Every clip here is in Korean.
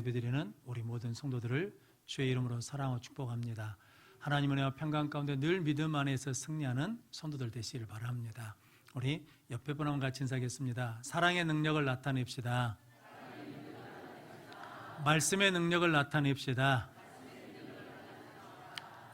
예배드리는 우리 모든 성도들을 주의 이름으로 사랑하고 축복합니다. 하나님 은혜와 평강 가운데 늘 믿음 안에서 승리하는 성도들 되시기를 바랍니다. 우리 옆에 분하고 같이 인사하겠습니다. 사랑의 능력을 나타냅시다. 말씀의 능력을 나타냅시다.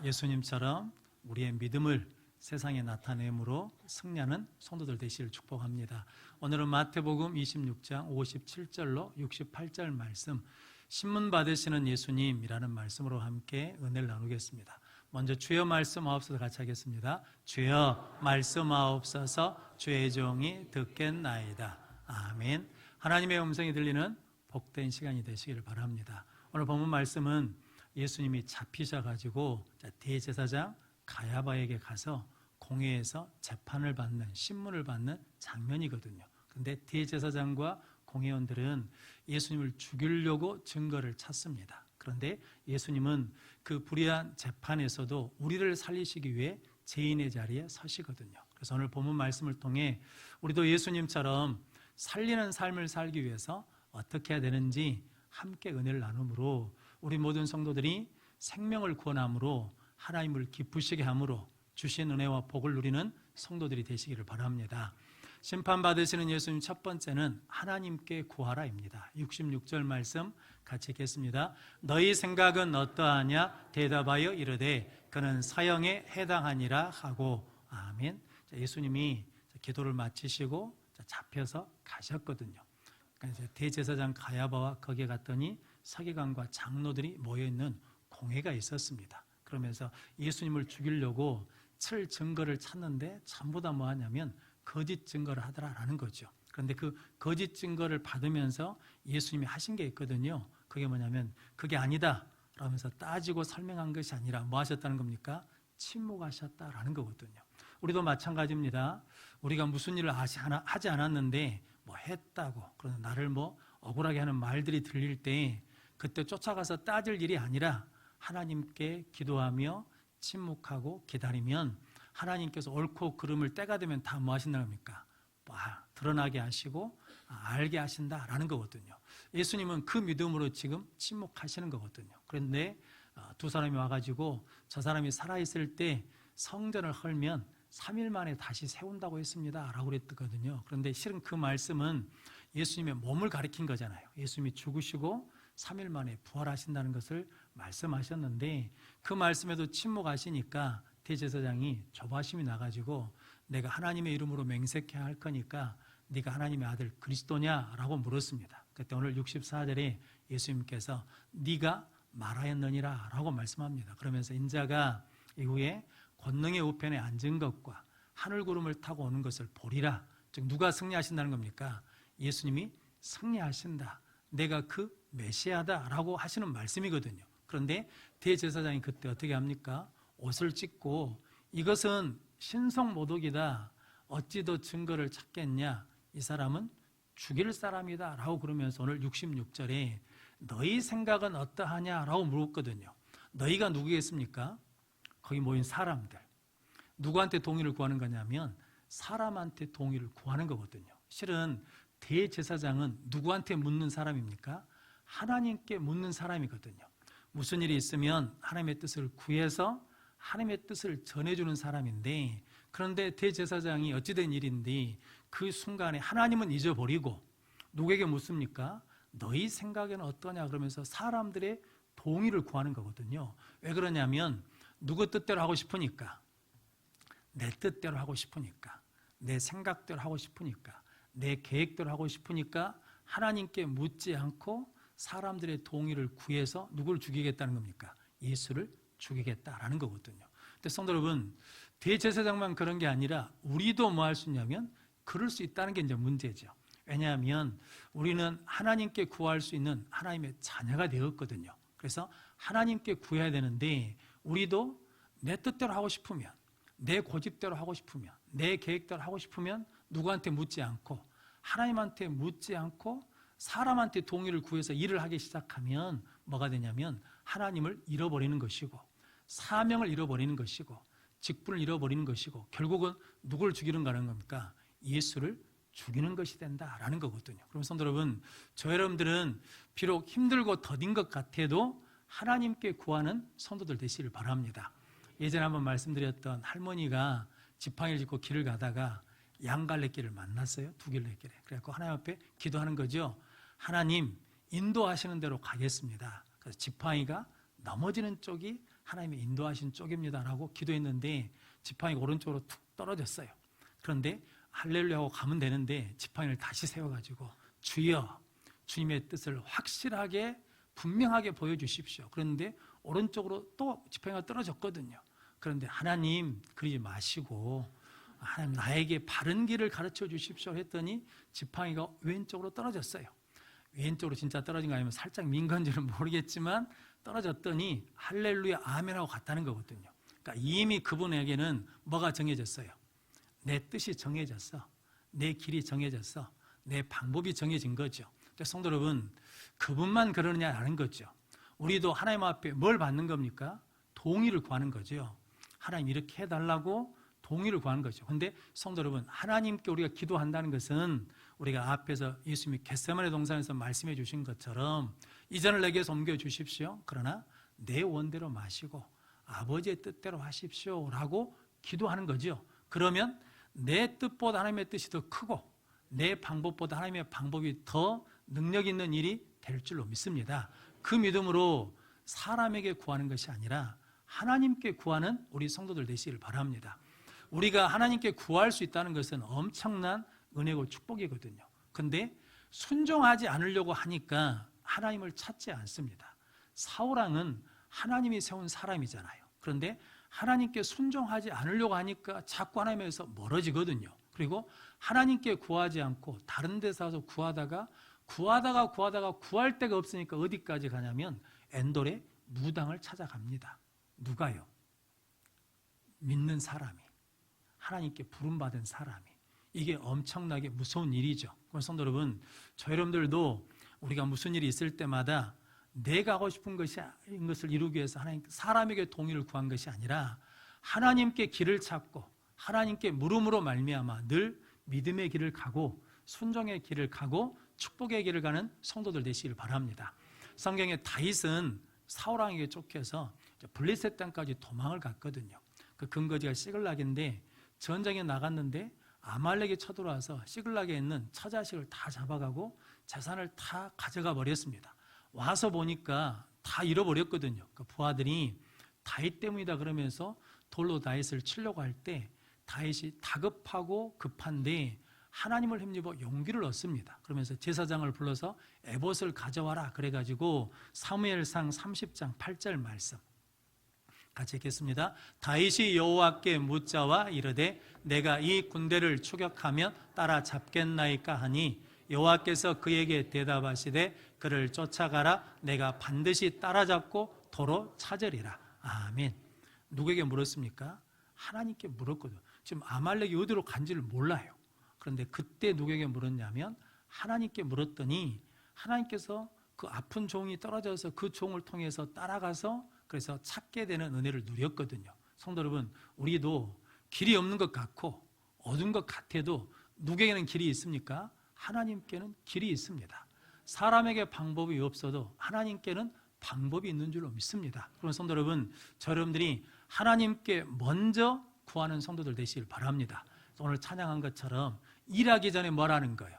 예수님처럼 우리의 믿음을 세상에 나타내므로 승리하는 성도들 되시기를 축복합니다. 오늘은 마태복음 26장 57절로 68절 말씀, 신문 받으시는 예수님이라는 말씀으로 함께 은혜를 나누겠습니다. 먼저 주여 말씀하옵소서 같이 하겠습니다. 주여 말씀하옵소서, 주의 종이 듣겠나이다. 아멘. 하나님의 음성이 들리는 복된 시간이 되시기를 바랍니다. 오늘 본문 말씀은 예수님이 잡히셔가지고 대제사장 가야바에게 가서 공회에서 재판을 받는, 신문을 받는 장면이거든요. 그런데 대제사장과 공회원들은 예수님을 죽이려고 증거를 찾습니다. 그런데 예수님은 그 불의한 재판에서도 우리를 살리시기 위해 죄인의 자리에 서시거든요. 그래서 오늘 본문 말씀을 통해 우리도 예수님처럼 살리는 삶을 살기 위해서 어떻게 해야 되는지 함께 은혜를 나눔으로 우리 모든 성도들이 생명을 구원함으로 하나님을 기쁘시게 함으로 주신 은혜와 복을 누리는 성도들이 되시기를 바랍니다. 심판받으시는 예수님 첫 번째는 하나님께 구하라입니다. 66절 말씀 같이 읽겠습니다. 너희 생각은 어떠하냐 대답하여 이르되 그는 사형에 해당하니라 하고. 아멘. 예수님이 기도를 마치시고 잡혀서 가셨거든요. 그러니까 대제사장 가야바와 거기에 갔더니 서기관과 장로들이 모여있는 공회가 있었습니다. 그러면서 예수님을 죽이려고 칠 증거를 찾는데 전부 다 뭐 하냐면 거짓 증거를 하더라라는 거죠. 그런데 그 거짓 증거를 받으면서 예수님이 하신 게 있거든요. 그게 뭐냐면 그게 아니다 라면서 따지고 설명한 것이 아니라 뭐 하셨다는 겁니까? 침묵하셨다라는 거거든요. 우리도 마찬가지입니다. 우리가 무슨 일을 하지 않았는데 뭐 했다고, 그러나 나를 뭐 억울하게 하는 말들이 들릴 때 그때 쫓아가서 따질 일이 아니라 하나님께 기도하며 침묵하고 기다리면 하나님께서 옳고 그름을 때가 되면 다 뭐 하신다는 겁니까? 드러나게 하시고 알게 하신다라는 거거든요. 예수님은 그 믿음으로 지금 침묵하시는 거거든요. 그런데 두 사람이 와가지고 저 사람이 살아있을 때 성전을 헐면 3일 만에 다시 세운다고 했습니다 라고 그랬거든요. 그런데 실은 그 말씀은 예수님의 몸을 가리킨 거잖아요. 예수님이 죽으시고 3일 만에 부활하신다는 것을 말씀하셨는데 그 말씀에도 침묵하시니까 대제사장이 조바심이 나가지고 내가 하나님의 이름으로 맹세케 할 거니까 네가 하나님의 아들 그리스도냐라고 물었습니다. 그때 오늘 64절에 예수님께서 네가 말하였느니라 라고 말씀합니다. 그러면서 인자가 이후에 권능의 우편에 앉은 것과 하늘구름을 타고 오는 것을 보리라. 즉 누가 승리하신다는 겁니까? 예수님이 승리하신다. 내가 그 메시아다라고 하시는 말씀이거든요. 그런데 대제사장이 그때 어떻게 합니까? 옷을 찢고 이것은 신성모독이다. 어찌 더 증거를 찾겠냐? 이 사람은 죽일 사람이다 라고 그러면서 오늘 66절에 너희 생각은 어떠하냐 라고 물었거든요. 너희가 누구겠습니까? 거기 모인 사람들. 누구한테 동의를 구하는 거냐면 사람한테 동의를 구하는 거거든요. 실은 대제사장은 누구한테 묻는 사람입니까? 하나님께 묻는 사람이거든요. 무슨 일이 있으면 하나님의 뜻을 구해서 하나님의 뜻을 전해주는 사람인데, 그런데 대제사장이 어찌된 일인데 그 순간에 하나님은 잊어버리고 누구에게 묻습니까? 너희 생각에는 어떠냐 그러면서 사람들의 동의를 구하는 거거든요. 왜 그러냐면 누구 뜻대로 하고 싶으니까, 내 뜻대로 하고 싶으니까, 내 생각대로 하고 싶으니까, 내 계획대로 하고 싶으니까 하나님께 묻지 않고 사람들의 동의를 구해서 누구를 죽이겠다는 겁니까? 예수를 죽이겠다라는 거거든요. 근데 성도 여러분, 대제사장만 그런 게 아니라 우리도 뭐 할 수 있냐면 그럴 수 있다는 게 이제 문제죠. 왜냐하면 우리는 하나님께 구할 수 있는 하나님의 자녀가 되었거든요. 그래서 하나님께 구해야 되는데 우리도 내 뜻대로 하고 싶으면, 내 고집대로 하고 싶으면, 내 계획대로 하고 싶으면 누구한테 묻지 않고 하나님한테 묻지 않고 사람한테 동의를 구해서 일을 하기 시작하면 뭐가 되냐면 하나님을 잃어버리는 것이고 사명을 잃어버리는 것이고 직분을 잃어버리는 것이고 결국은 누구를 죽이는 거라는 겁니까? 예수를 죽이는 것이 된다라는 거거든요. 그럼 성도 여러분, 저 여러분들은 비록 힘들고 더딘 것 같아도 하나님께 구하는 성도들 되시길 바랍니다. 예전에 한번 말씀드렸던 할머니가 지팡이를 짚고 길을 가다가 양갈래길을 만났어요. 두 갈래길에. 그래서 하나님 앞에 기도하는 거죠. 하나님, 인도하시는 대로 가겠습니다. 그래서 지팡이가 넘어지는 쪽이 하나님의 인도하신 쪽입니다라고 기도했는데 지팡이가 오른쪽으로 툭 떨어졌어요. 그런데 할렐루야 하고 가면 되는데 지팡이를 다시 세워가지고 주여, 주님의 뜻을 확실하게 분명하게 보여주십시오. 그런데 오른쪽으로 또 지팡이가 떨어졌거든요. 그런데 하나님 그러지 마시고 하나님 나에게 바른 길을 가르쳐 주십시오 했더니 지팡이가 왼쪽으로 떨어졌어요. 왼쪽으로 진짜 떨어진 거 아니면 살짝 민 건지는 모르겠지만 떨어졌더니 할렐루야 아멘하고 갔다는 거거든요. 그러니까 이미 그분에게는 뭐가 정해졌어요? 내 뜻이 정해졌어. 내 길이 정해졌어. 내 방법이 정해진 거죠. 그러니까 성도 여러분, 그분만 그러느냐라는 거죠. 우리도 하나님 앞에 뭘 받는 겁니까? 동의를 구하는 거죠. 하나님 이렇게 해달라고 동의를 구하는 거죠. 그런데 성도 여러분, 하나님께 우리가 기도한다는 것은 우리가 앞에서 예수님이 겟세마네 동산에서 말씀해 주신 것처럼 이전을 내게서 옮겨 주십시오. 그러나 내 원대로 마시고 아버지의 뜻대로 하십시오 라고 기도하는 거죠. 그러면 내 뜻보다 하나님의 뜻이 더 크고 내 방법보다 하나님의 방법이 더 능력 있는 일이 될 줄로 믿습니다. 그 믿음으로 사람에게 구하는 것이 아니라 하나님께 구하는 우리 성도들 되시길 바랍니다. 우리가 하나님께 구할 수 있다는 것은 엄청난 은혜고 축복이거든요. 근데 순종하지 않으려고 하니까 하나님을 찾지 않습니다. 사울왕은 하나님이 세운 사람이잖아요. 그런데 하나님께 순종하지 않으려고 하니까 자꾸 하나님에서 멀어지거든요. 그리고 하나님께 구하지 않고 다른 데서 가서 구하다가 구할 데가 없으니까 어디까지 가냐면 엔돌의 무당을 찾아갑니다. 누가요? 믿는 사람이, 하나님께 부름받은 사람이. 이게 엄청나게 무서운 일이죠. 그럼 성도 여러분, 저 여러분들도 우리가 무슨 일이 있을 때마다 내가 하고 싶은 것을 이루기 위해서 사람에게 동의를 구한 것이 아니라 하나님께 길을 찾고 하나님께 물음으로 말미암아 늘 믿음의 길을 가고 순종의 길을 가고 축복의 길을 가는 성도들 되시길 바랍니다. 성경에 다윗은 사울왕에게 쫓겨서 블레셋 땅까지 도망을 갔거든요. 그 근거지가 시글락인데 전쟁에 나갔는데 아말렉이 쳐들어와서 시글락에 있는 처자식을 다 잡아가고 재산을 다 가져가 버렸습니다. 와서 보니까 다 잃어버렸거든요. 그 부하들이 다윗 때문이다 그러면서 돌로 다윗을 치려고 할 때 다윗이 다급하고 급한데 하나님을 힘입어 용기를 얻습니다. 그러면서 제사장을 불러서 에봇을 가져와라 그래가지고 사무엘상 30장 8절 말씀 같이 읽겠습니다. 다윗이 여호와께 묻자와 이르되 내가 이 군대를 추격하면 따라잡겠나이까 하니 여호와께서 그에게 대답하시되 그를 쫓아가라. 내가 반드시 따라잡고 도로 찾으리라. 아멘. 누구에게 물었습니까? 하나님께 물었거든요. 지금 아말렉이 어디로 간지를 몰라요. 그런데 그때 누구에게 물었냐면 하나님께 물었더니 하나님께서 그 아픈 종이 떨어져서 그 종을 통해서 따라가서 그래서 찾게 되는 은혜를 누렸거든요. 성도 여러분, 우리도 길이 없는 것 같고 어두운 것 같아도 누구에게는 길이 있습니까? 하나님께는 길이 있습니다. 사람에게 방법이 없어도 하나님께는 방법이 있는 줄로 믿습니다. 그럼 성도 여러분, 저 여러분들이 하나님께 먼저 구하는 성도들 되시길 바랍니다. 오늘 찬양한 것처럼 일하기 전에 뭐라는 거예요?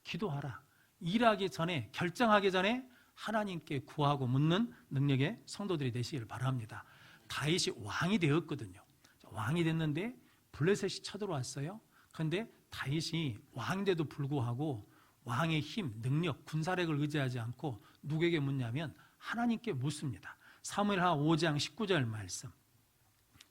기도하라. 일하기 전에, 결정하기 전에 하나님께 구하고 묻는 능력의 성도들이 되시길 바랍니다. 다윗이 왕이 되었거든요. 왕이 됐는데 블레셋이 쳐들어왔어요. 그런데 다윗이 왕인데도 불구하고 왕의 힘, 능력, 군사력을 의지하지 않고 누구에게 묻냐면 하나님께 묻습니다. 사무엘하 5장 19절 말씀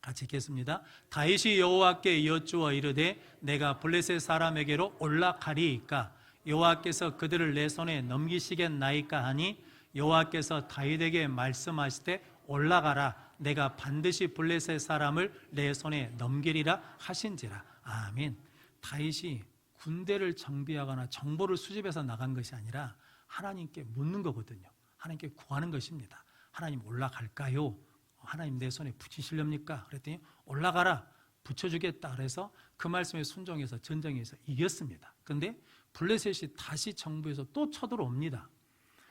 같이 읽겠습니다. 다윗이 여호와께 여쭈어 이르되 내가 블레셋 사람에게로 올라가리이까 여호와께서 그들을 내 손에 넘기시겠나이까 하니 여호와께서 다윗에게 말씀하시되 올라가라. 내가 반드시 블레셋 사람을 내 손에 넘기리라 하신지라. 아멘. 다윗이 군대를 정비하거나 정보를 수집해서 나간 것이 아니라 하나님께 묻는 거거든요. 하나님께 구하는 것입니다. 하나님 올라갈까요? 하나님 내 손에 붙이시렵니까? 그랬더니 올라가라. 붙여주겠다 그래서 그 말씀에 순종해서 전쟁에서 이겼습니다. 그런데 블레셋이 다시 정부에서 또 쳐들어옵니다.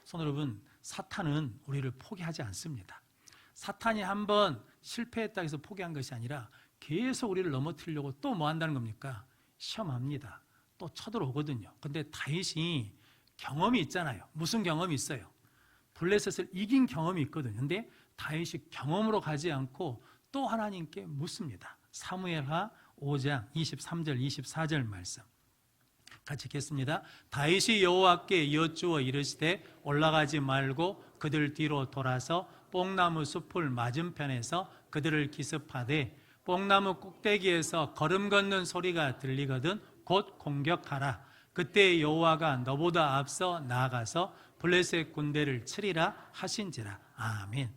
성도 여러분, 사탄은 우리를 포기하지 않습니다. 사탄이 한번 실패했다고 해서 포기한 것이 아니라 계속 우리를 넘어뜨리려고 또 뭐 한다는 겁니까? 시험합니다. 또 쳐들어오거든요. 근데 다윗이 경험이 있잖아요. 무슨 경험이 있어요? 블레셋을 이긴 경험이 있거든요. 근데 다윗이 경험으로 가지 않고 또 하나님께 묻습니다. 사무엘하 5장 23절 24절 말씀 같이 읽겠습니다. 다윗이 여호와께 여쭈어 이르시되 올라가지 말고 그들 뒤로 돌아서 뽕나무 숲을 맞은편에서 그들을 기습하되 뽕나무 꼭대기에서 걸음 걷는 소리가 들리거든 곧 공격하라. 그때 여호와가 너보다 앞서 나아가서 블레셋 군대를 치리라 하신지라. 아멘.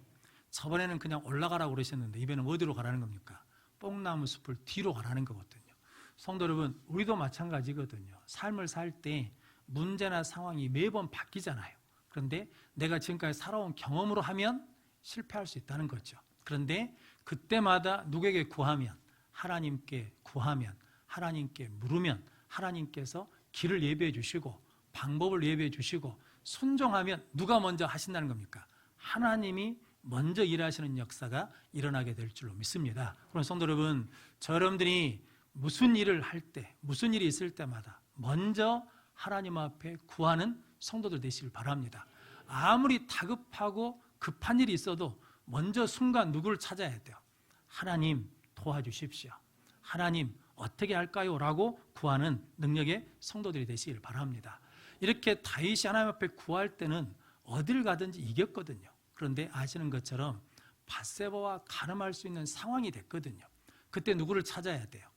저번에는 그냥 올라가라고 그러셨는데 이번에는 어디로 가라는 겁니까? 뽕나무 숲을 뒤로 가라는 거거든요. 성도 여러분, 우리도 마찬가지거든요. 삶을 살 때 문제나 상황이 매번 바뀌잖아요. 그런데 내가 지금까지 살아온 경험으로 하면 실패할 수 있다는 거죠. 그런데 그때마다 누구에게 구하면, 하나님께 구하면, 하나님께 물으면 하나님께서 길을 예비해 주시고 방법을 예비해 주시고 순종하면 누가 먼저 하신다는 겁니까? 하나님이 먼저 일하시는 역사가 일어나게 될 줄로 믿습니다. 그럼 성도 여러분, 여러분들이 무슨 일을 할 때, 무슨 일이 있을 때마다 먼저 하나님 앞에 구하는 성도들 되시길 바랍니다. 아무리 다급하고 급한 일이 있어도 먼저 순간 누구를 찾아야 돼요? 하나님 도와주십시오. 하나님 어떻게 할까요? 라고 구하는 능력의 성도들이 되시길 바랍니다. 이렇게 다윗이 하나님 앞에 구할 때는 어딜 가든지 이겼거든요. 그런데 아시는 것처럼 밧세바와 가늠할 수 있는 상황이 됐거든요. 그때 누구를 찾아야 돼요?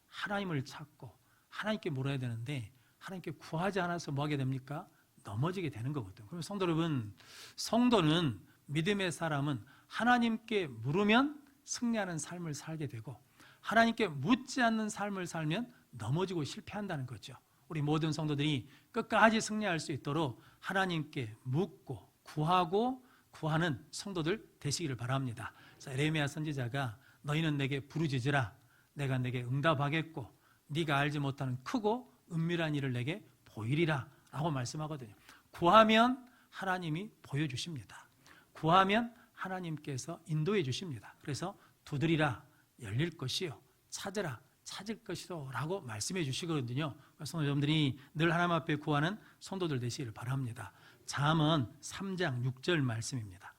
하나님을 찾고 하나님께 물어야 되는데 하나님께 구하지 않아서 뭐 하게 됩니까? 넘어지게 되는 거거든요. 그럼 성도 여러분, 성도는 믿음의 사람은 하나님께 물으면 승리하는 삶을 살게 되고 하나님께 묻지 않는 삶을 살면 넘어지고 실패한다는 거죠. 우리 모든 성도들이 끝까지 승리할 수 있도록 하나님께 묻고 구하고 구하는 성도들 되시기를 바랍니다. 에레미야 선지자가 너희는 내게 부르짖으라 내가 내게 응답하겠고 네가 알지 못하는 크고 은밀한 일을 내게 보이리라 라고 말씀하거든요. 구하면 하나님이 보여주십니다. 구하면 하나님께서 인도해 주십니다. 그래서 두드리라 열릴 것이요 찾으라 찾을 것이요 라고 말씀해 주시거든요. 그래서 여러분들이 늘 하나님 앞에 구하는 성도들 되시기를 바랍니다. 잠언 3장 6절 말씀입니다.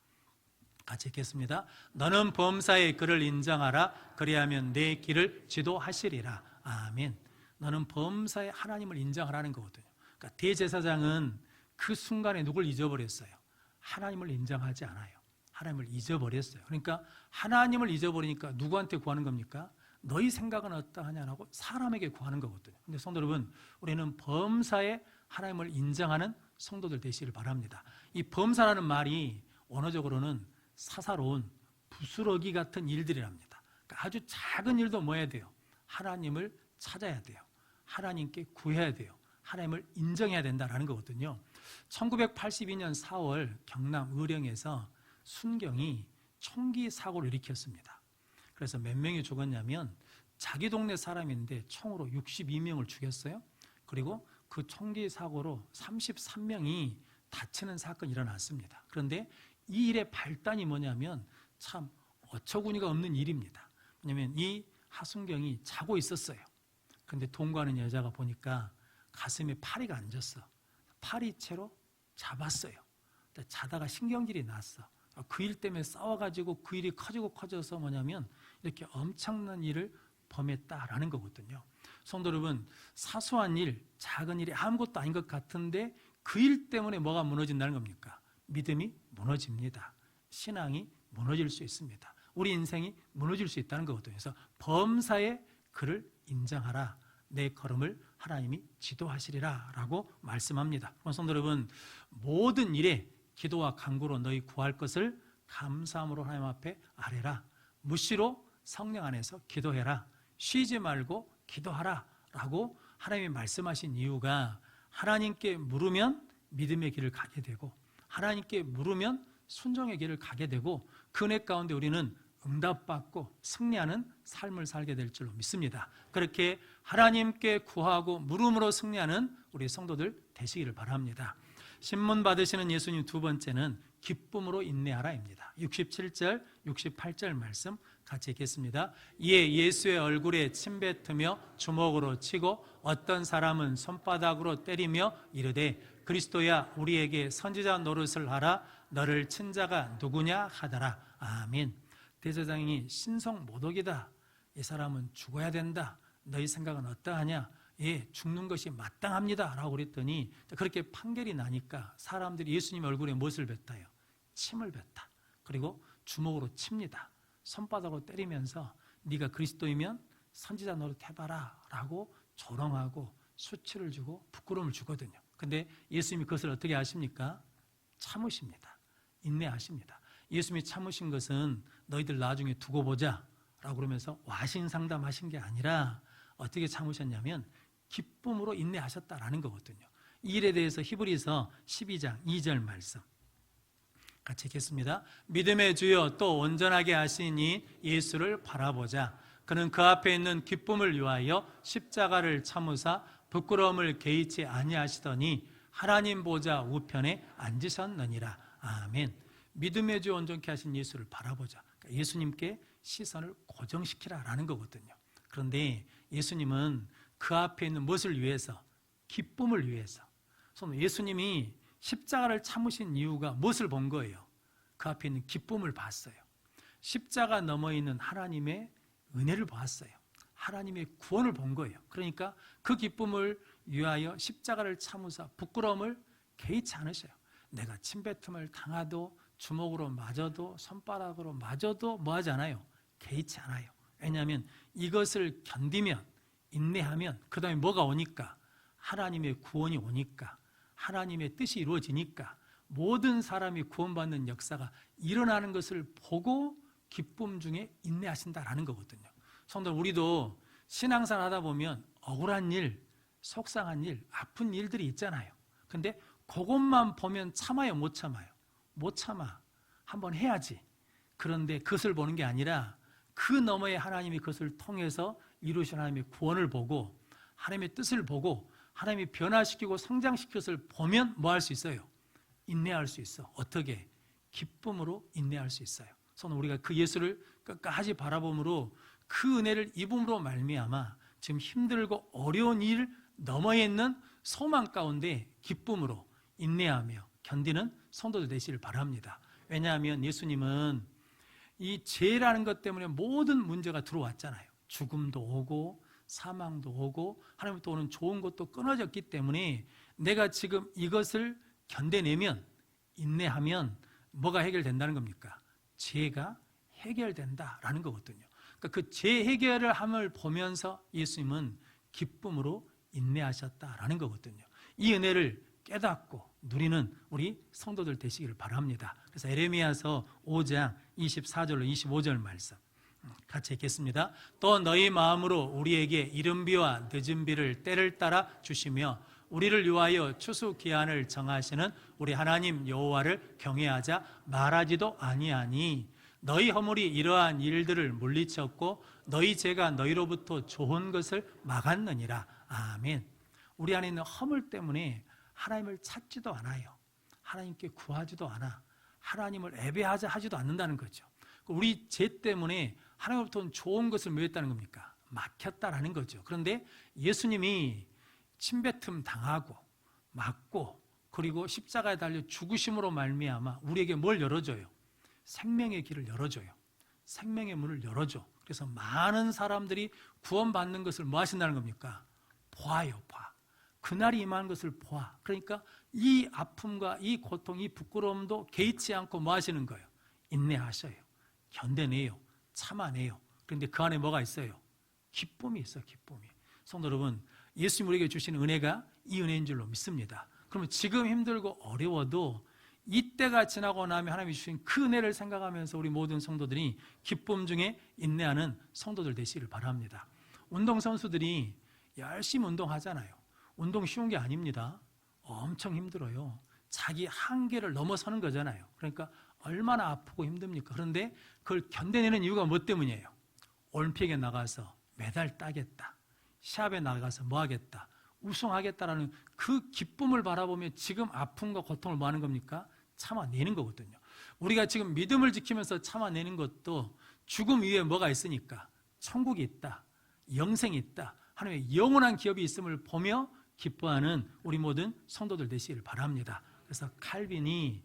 같이 읽겠습니다. 너는 범사의 그를 인정하라 그리하면 내 길을 지도하시리라. 아멘. 너는 범사의 하나님을 인정하라는 거거든요. 그러니까 대제사장은 그 순간에 누굴 잊어버렸어요? 하나님을 인정하지 않아요. 하나님을 잊어버렸어요. 그러니까 하나님을 잊어버리니까 누구한테 구하는 겁니까? 너희 생각은 어떠하냐라고 사람에게 구하는 거거든요. 근데 성도 여러분, 우리는 범사에 하나님을 인정하는 성도들 되시길 바랍니다. 이 범사라는 말이 언어적으로는 사사로운 부스러기 같은 일들이랍니다. 그러니까 아주 작은 일도 뭐 해야 돼요? 하나님을 찾아야 돼요. 하나님께 구해야 돼요. 하나님을 인정해야 된다는 거거든요. 1982년 4월 경남 의령에서 순경이 총기 사고를 일으켰습니다. 그래서 몇 명이 죽었냐면 자기 동네 사람인데 총으로 62명을 죽였어요. 그리고 그 총기 사고로 33명이 다치는 사건이 일어났습니다. 그런데 이 일의 발단이 뭐냐면 참 어처구니가 없는 일입니다. 왜냐하면 이 하순경이 자고 있었어요. 그런데 동거하는 여자가 보니까 가슴에 파리가 앉았어. 파리채로 잡았어요. 자다가 신경질이 났어. 그 일 때문에 싸워가지고 그 일이 커져서 뭐냐면 이렇게 엄청난 일을 범했다라는 거거든요. 성도 여러분, 사소한 일, 작은 일이 아무것도 아닌 것 같은데 그 일 때문에 뭐가 무너진다는 겁니까? 믿음이 무너집니다. 신앙이 무너질 수 있습니다. 우리 인생이 무너질 수 있다는 거거든요. 그래서 범사에 그를 인정하라. 내 걸음을 하나님이 지도하시리라 라고 말씀합니다. 성도 여러분, 모든 일에 기도와 간구로 너희 구할 것을 감사함으로 하나님 앞에 아뢰라. 무시로 성령 안에서 기도해라. 쉬지 말고 기도하라 라고 하나님이 말씀하신 이유가 하나님께 물으면 믿음의 길을 가게 되고 하나님께 물으면 순종의 길을 가게 되고 그 은혜 가운데 우리는 응답받고 승리하는 삶을 살게 될 줄로 믿습니다. 그렇게 하나님께 구하고 물음으로 승리하는 우리 성도들 되시기를 바랍니다. 신문 받으시는 예수님 두 번째는 기쁨으로 인내하라입니다. 67절, 68절 말씀 같이 읽겠습니다. 이에 예수의 얼굴에 침뱉으며 주먹으로 치고 어떤 사람은 손바닥으로 때리며 이르되 그리스도야 우리에게 선지자 노릇을 하라. 너를 친 자가 누구냐 하더라. 아멘. 대제사장이 신성 모독이다. 이 사람은 죽어야 된다. 너희 생각은 어떠하냐? 예, 죽는 것이 마땅합니다 라고 그랬더니 그렇게 판결이 나니까 사람들이 예수님 얼굴에 무엇을 뱉어요? 침을 뱉다. 그리고 주먹으로 칩니다. 손바닥으로 때리면서 네가 그리스도이면 선지자 노릇 해봐라 라고 조롱하고 수치를 주고 부끄러움을 주거든요. 근데 예수님이 그것을 어떻게 하십니까? 참으십니다. 인내하십니다. 예수님이 참으신 것은 너희들 나중에 두고 보자 라고 그러면서 와신 상담하신 게 아니라 어떻게 참으셨냐면 기쁨으로 인내하셨다라는 거거든요. 이 일에 대해서 히브리서 12장 2절 말씀 같이 읽겠습니다. 믿음의 주여 또 온전하게 하시니 예수를 바라보자. 그는 그 앞에 있는 기쁨을 위하여 십자가를 참으사 부끄러움을 개의치 아니하시더니 하나님 보좌 우편에 앉으셨느니라. 아멘. 믿음의 주 온전케 하신 예수를 바라보자. 그러니까 예수님께 시선을 고정시키라라는 거거든요. 그런데 예수님은 그 앞에 있는 무엇을 위해서? 기쁨을 위해서. 예수님이 십자가를 참으신 이유가 무엇을 본 거예요? 그 앞에 있는 기쁨을 봤어요. 십자가 너머에 있는 하나님의 은혜를 보았어요. 하나님의 구원을 본 거예요. 그러니까 그 기쁨을 위하여 십자가를 참으사 부끄러움을 개의치 않으셔요. 내가 침뱉음을 당하도 주먹으로 맞아도 손바닥으로 맞아도 뭐 하지 않아요? 개의치 않아요. 왜냐하면 이것을 견디면 인내하면 그 다음에 뭐가 오니까? 하나님의 구원이 오니까 하나님의 뜻이 이루어지니까 모든 사람이 구원받는 역사가 일어나는 것을 보고 기쁨 중에 인내하신다라는 거거든요. 성도 우리도 신앙생활 하다 보면 억울한 일, 속상한 일, 아픈 일들이 있잖아요. 근데 그것만 보면 참아요, 못 참아요? 못 참아. 한번 해야지. 그런데 그것을 보는 게 아니라 그 너머에 하나님이 그것을 통해서 이루신 하나님의 구원을 보고 하나님의 뜻을 보고 하나님이 변화시키고 성장시킨 것을 보면 뭐 할 수 있어요? 인내할 수 있어. 어떻게? 기쁨으로 인내할 수 있어요. 그래서 우리가 그 예수를 끝까지 바라봄으로 그 은혜를 입음으로 말미암아 지금 힘들고 어려운 일 너머에 있는 소망 가운데 기쁨으로 인내하며 견디는 성도들 되시길 바랍니다. 왜냐하면 예수님은 이 죄라는 것 때문에 모든 문제가 들어왔잖아요. 죽음도 오고 사망도 오고 하나님부터 오는 좋은 것도 끊어졌기 때문에 내가 지금 이것을 견뎌내면 인내하면 뭐가 해결된다는 겁니까? 죄가 해결된다라는 거거든요. 그러니까 그 죄 해결을 함을 보면서 예수님은 기쁨으로 인내하셨다라는 거거든요. 이 은혜를 깨닫고 누리는 우리 성도들 되시기를 바랍니다. 그래서 에레미야서 5장 24절로 25절 말씀 같이 읽겠습니다. 또 너희 마음으로 우리에게 이른비와 늦은비를 때를 따라 주시며 우리를 위하여 추수기한을 정하시는 우리 하나님 여호와를 경외하자 말하지도 아니하니 너희 허물이 이러한 일들을 물리쳤고 너희 죄가 너희로부터 좋은 것을 막았느니라. 아멘. 우리 안에 있는 허물 때문에 하나님을 찾지도 않아요. 하나님께 구하지도 않아. 하나님을 예배하자 하지도 않는다는 거죠. 우리 죄 때문에 하나님으로부터 좋은 것을 뭐 했다는 겁니까? 막혔다라는 거죠. 그런데 예수님이 침뱉음 당하고 맞고 그리고 십자가에 달려 죽으심으로 말미암아 우리에게 뭘 열어줘요? 생명의 길을 열어줘요. 생명의 문을 열어줘. 그래서 많은 사람들이 구원받는 것을 뭐 하신다는 겁니까? 보아요, 봐. 그날이 임하는 것을 보아. 그러니까 이 아픔과 이 고통, 이 부끄러움도 개의치 않고 뭐 하시는 거예요? 인내하셔요. 견뎌내요. 참아내요. 그런데 그 안에 뭐가 있어요? 기쁨이 있어요, 기쁨이. 성도 여러분, 예수님 우리에게 주신 은혜가 이 은혜인 줄로 믿습니다. 그러면 지금 힘들고 어려워도 이때가 지나고 나면 하나님이 주신 그 은혜를 생각하면서 우리 모든 성도들이 기쁨 중에 인내하는 성도들 되시기를 바랍니다. 운동선수들이 열심히 운동하잖아요. 운동 쉬운 게 아닙니다. 엄청 힘들어요. 자기 한계를 넘어서는 거잖아요. 그러니까 얼마나 아프고 힘듭니까? 그런데 그걸 견뎌내는 이유가 뭐 때문이에요? 올림픽에 나가서 메달 따겠다, 시합에 나가서 뭐 하겠다, 우승하겠다라는 그 기쁨을 바라보며 지금 아픔과 고통을 뭐 하는 겁니까? 참아내는 거거든요. 우리가 지금 믿음을 지키면서 참아내는 것도 죽음 위에 뭐가 있으니까, 천국이 있다, 영생이 있다, 하나님의 영원한 기업이 있음을 보며 기뻐하는 우리 모든 성도들 되시기를 바랍니다. 그래서 칼빈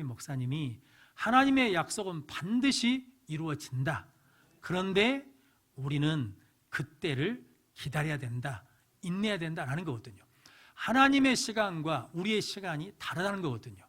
목사님이 하나님의 약속은 반드시 이루어진다. 그런데 우리는 그때를 기다려야 된다, 인내해야 된다라는 거거든요. 하나님의 시간과 우리의 시간이 다르다는 거거든요.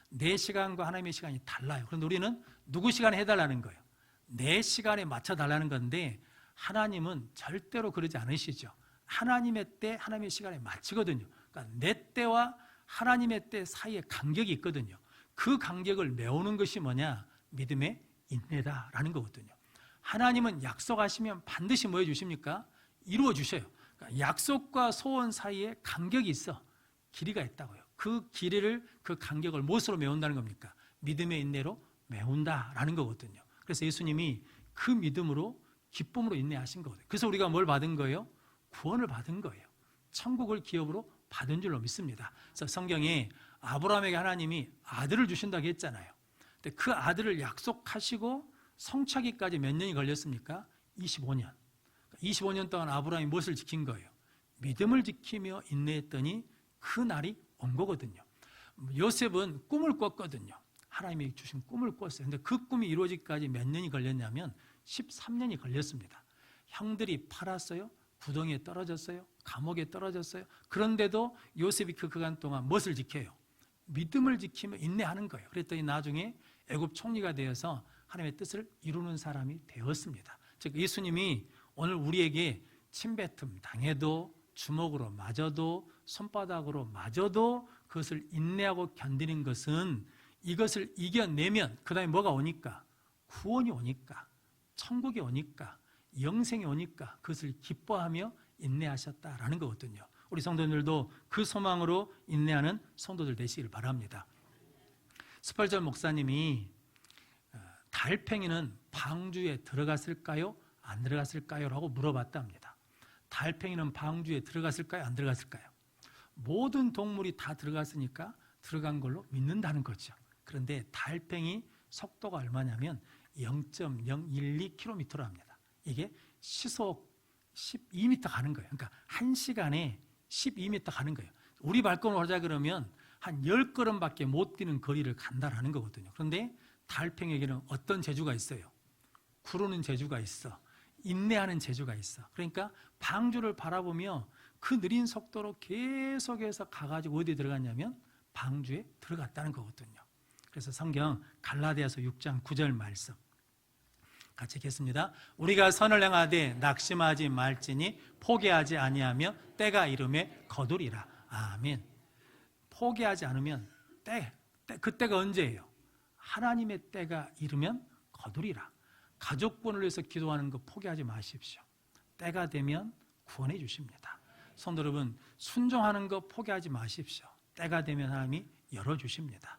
내 시간과 하나님의 시간이 달라요. 그런데 우리는 누구 시간에 해달라는 거예요? 내 시간에 맞춰달라는 건데 하나님은 절대로 그러지 않으시죠. 하나님의 때, 하나님의 시간에 맞추거든요. 그러니까 내 때와 하나님의 때 사이에 간격이 있거든요. 그 간격을 메우는 것이 뭐냐? 믿음의 인내다라는 거거든요. 하나님은 약속하시면 반드시 뭐 해주십니까? 이루어 주셔요. 그러니까 약속과 소원 사이에 간격이 있어. 길이가 있다고요. 그 길이를, 그 간격을 무엇으로 메운다는 겁니까? 믿음의 인내로 메운다라는 거거든요. 그래서 예수님이 그 믿음으로, 기쁨으로 인내하신 거거든요. 그래서 우리가 뭘 받은 거예요? 구원을 받은 거예요. 천국을 기업으로 받은 줄로 믿습니다. 그래서 성경에 아브라함에게 하나님이 아들을 주신다고 했잖아요. 근데 그 아들을 약속하시고 성취하기까지 몇 년이 걸렸습니까? 25년. 25년 동안 아브라함이 무엇을 지킨 거예요? 믿음을 지키며 인내했더니 그 날이 온 거거든요. 요셉은 꿈을 꿨거든요. 하나님이 주신 꿈을 꿨어요. 근데 그 꿈이 이루어지기까지 몇 년이 걸렸냐면 13년이 걸렸습니다. 형들이 팔았어요. 구덩이에 떨어졌어요. 감옥에 떨어졌어요. 그런데도 요셉이 그 기간 동안 무엇을 지켜요? 믿음을 지키며 인내하는 거예요. 그랬더니 나중에 애굽 총리가 되어서 하나님의 뜻을 이루는 사람이 되었습니다. 즉 예수님이 오늘 우리에게 침뱉음 당해도, 주먹으로 맞아도, 손바닥으로 맞아도 그것을 인내하고 견디는 것은, 이것을 이겨내면 그 다음에 뭐가 오니까? 구원이 오니까, 천국이 오니까, 영생이 오니까 그것을 기뻐하며 인내하셨다라는 거거든요. 우리 성도들도 그 소망으로 인내하는 성도들 되시길 바랍니다. 스펄전 목사님이 달팽이는 방주에 들어갔을까요? 안 들어갔을까요? 라고 물어봤답니다. 달팽이는 방주에 들어갔을까요? 안 들어갔을까요? 모든 동물이 다 들어갔으니까 들어간 걸로 믿는다는 거죠. 그런데 달팽이 속도가 얼마냐면 0.012km로 합니다. 이게 시속 12m 가는 거예요. 그러니까 1시간에 12m 가는 거예요. 우리 발걸음으로 하자 그러면 한 10걸음밖에 못 뛰는 거리를 간다라는 거거든요. 그런데 달팽이에게는 어떤 재주가 있어요? 구르는 재주가 있어. 인내하는 재주가 있어. 그러니까 방주를 바라보며 그 느린 속도로 계속해서 가가지고 어디에 들어갔냐면 방주에 들어갔다는 거거든요. 그래서 성경 갈라디아서 6장 9절 말씀 같이 읽겠습니다. 우리가 선을 행하되 낙심하지 말지니 포기하지 아니하며 때가 이름에 거두리라. 아멘. 포기하지 않으면 그때가 언제예요? 하나님의 때가 이르면 거두리라. 가족분을 위해서 기도하는 거 포기하지 마십시오. 때가 되면 구원해 주십니다. 성도 여러분, 순종하는 거 포기하지 마십시오. 때가 되면 하나님이 열어주십니다.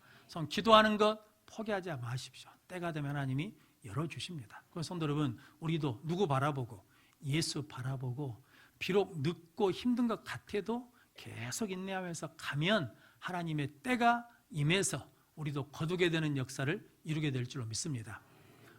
기도하는 것 포기하지 마십시오. 때가 되면 하나님이 열어주십니다. 그래서 성도 여러분, 우리도 누구 바라보고? 예수 바라보고, 비록 늦고 힘든 것 같아도 계속 인내하면서 가면 하나님의 때가 임해서 우리도 거두게 되는 역사를 이루게 될 줄로 믿습니다.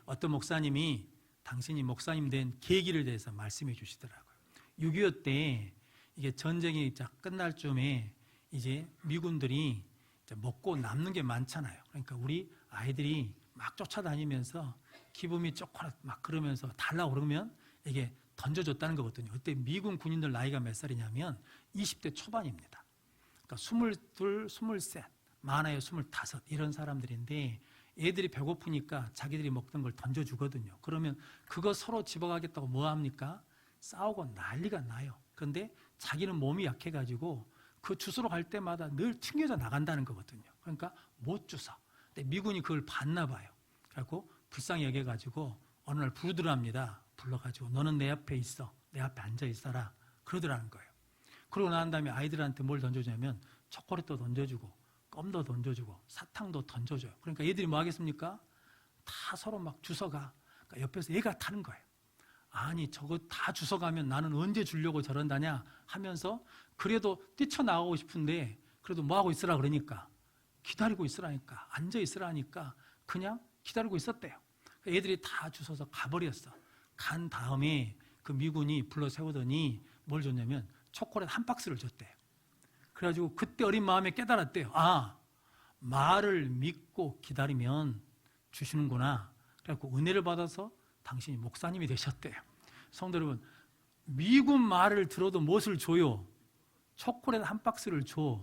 어떤 목사님이 당신이 목사님 된 계기를 대해서 말씀해 주시더라고요. 6.25 때 이게 전쟁이 끝날 쯤에 이제 미군들이 이제 먹고 남는 게 많잖아요. 그러니까 우리 아이들이 막 쫓아다니면서 기분이 좋거나 막 그러면서 달라고 그러면 이게 던져줬다는 거거든요. 그때 미군 군인들 나이가 몇 살이냐면 20대 초반입니다. 그러니까 22, 23, 많아요 25 이런 사람들인데 애들이 배고프니까 자기들이 먹던 걸 던져주거든요. 그러면 그거 서로 집어가겠다고 뭐 합니까? 싸우고 난리가 나요. 그런데 자기는 몸이 약해가지고 그 주소로 갈 때마다 늘 튕겨져 나간다는 거거든요. 그러니까 못 주서. 근데 미군이 그걸 봤나 봐요. 그래갖고 불쌍히 여겨가지고 어느 날 부르더랍니다. 불러가지고 너는 내 앞에 있어. 내 앞에 앉아 있어라. 그러더라는 거예요. 그러고 난 다음에 아이들한테 뭘 던져주냐면 초콜릿도 던져주고 껌도 던져주고 사탕도 던져줘요. 그러니까 얘들이 뭐 하겠습니까? 다 서로 막 주워가. 그러니까 옆에서 얘가 타는 거예요. 아니 저거 다 주워가면 나는 언제 주려고 저런다냐 하면서 그래도 뛰쳐나가고 싶은데 그래도 뭐하고 있으라 그러니까 기다리고 있으라니까 앉아 있으라니까 그냥 기다리고 있었대요. 얘들이 다 주워서 가버렸어. 간 다음에 그 미군이 불러 세우더니 뭘 줬냐면 초콜릿 한 박스를 줬대요. 그래가지고 그때 어린 마음에 깨달았대요. 아, 말을 믿고 기다리면 주시는구나. 그래갖고 은혜를 받아서 당신이 목사님이 되셨대요. 성도 여러분, 미군 말을 들어도 무엇을 줘요? 초콜릿 한 박스를 줘.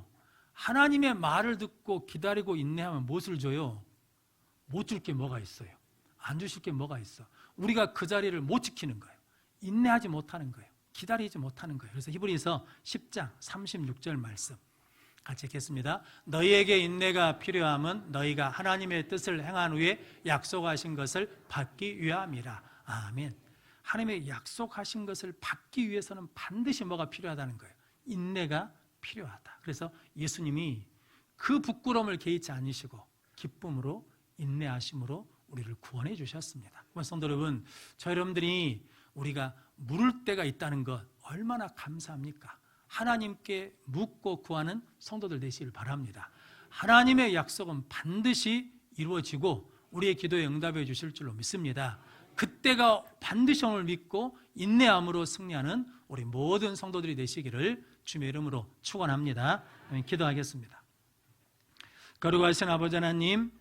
하나님의 말을 듣고 기다리고 인내하면 무엇을 줘요? 못 줄 게 뭐가 있어요? 안 주실 게 뭐가 있어? 우리가 그 자리를 못 지키는 거예요. 인내하지 못하는 거예요. 기다리지 못하는 거예요. 그래서 히브리서 10장 36절 말씀 같이 읽겠습니다. 너희에게 인내가 필요함은 너희가 하나님의 뜻을 행한 후에 약속하신 것을 받기 위함이라. 아멘. 하나님의 약속하신 것을 받기 위해서는 반드시 뭐가 필요하다는 거예요? 인내가 필요하다. 그래서 예수님이 그 부끄러움을 개의치 않으시고 기쁨으로 인내하심으로 우리를 구원해 주셨습니다. 성도 여러분, 저 여러분들이 우리가 물을 때가 있다는 것 얼마나 감사합니까? 하나님께 묻고 구하는 성도들 되시길 바랍니다. 하나님의 약속은 반드시 이루어지고 우리의 기도에 응답해 주실 줄로 믿습니다. 그때가 반드시 오늘 믿고 인내함으로 승리하는 우리 모든 성도들이 되시기를 주님의 이름으로 축원합니다. 기도하겠습니다. 거룩하신 아버지 하나님,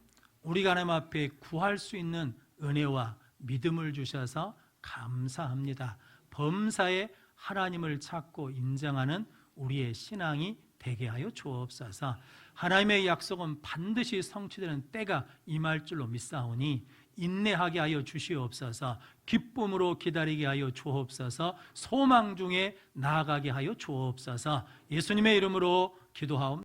우리가 하나님 앞에 구할 수 있는 은혜와 믿음을 주셔서 감사합니다. 범사에 하나님을 찾고 인정하는 우리의 신앙이 되게 하여 주옵소서. 하나님의 약속은 반드시 성취되는 때가 임할 줄로 믿사오니 인내하게 하여 주시옵소서. 기쁨으로 기다리게 하여 주옵소서. 소망 중에 나아가게 하여 주옵소서. 예수님의 이름으로 기도하옵나이다.